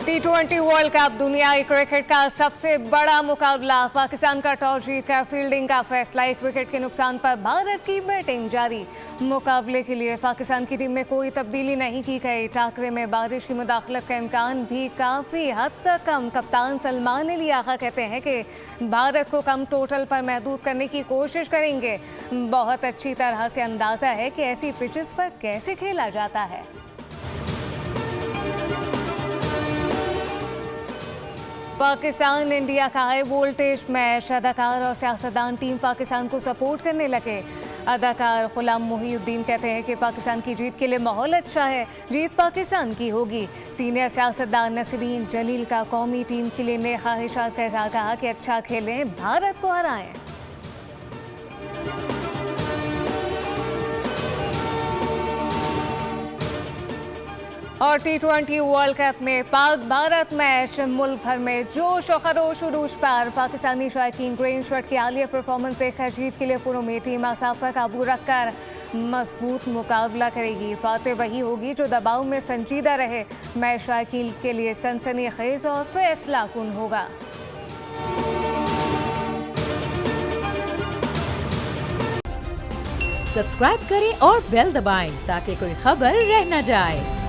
T20 world cup दुनियाई cricket का सबसे बड़ा मुकाबला। पाकिस्तान का टॉस जीतकर फील्डिंग का फैसला। 1 विकेट के नुकसान पर भारत की बैटिंग जारी। मुकाबले के लिए पाकिस्तान की टीम में कोई तब्दीली नहीं की गई। टाकरे में बारिश की मुदाखलत का इम्कान भी काफ़ी हद तक कम। कप्तान सलमान अली आगा कहते हैं कि भारत को कम टोटल पर महदूद करने की कोशिश करेंगे। बहुत अच्छी तरह से अंदाज़ा है कि ऐसी पिचेस पर कैसे खेला जाता है। पाकिस्तान इंडिया का हाई वोल्टेज मैच। अदाकार और सियासतदान टीम पाकिस्तान को सपोर्ट करने लगे। अदाकार गुलाम मोहिउद्दीन कहते हैं कि पाकिस्तान की जीत के लिए माहौल अच्छा है, जीत पाकिस्तान की होगी। सीनियर सियासतदान नसरीन जलील का कौमी टीम के लिए नए ख्वाहिशात का इज़हार कहा कि अच्छा खेलें, भारत को हराएं। और T20 वर्ल्ड कप में पाक भारत मैच। मुल्क भर में जोश और खरोश उरूज पर। पाकिस्तानी शायकीन ग्रीन शर्ट की आलिया परफॉर्मेंस देखकर जीत के लिए पुरउम्मीद। टीम आसाफ पर काबू रखकर मजबूत मुकाबला करेगी। फातेह वही होगी जो दबाव में संजीदा रहे। मैच शायकीन के लिए सनसनीखेज और फैसला कुन होगा। सब्सक्राइब करें और बेल दबाएं ताकि कोई खबर रह न जाए।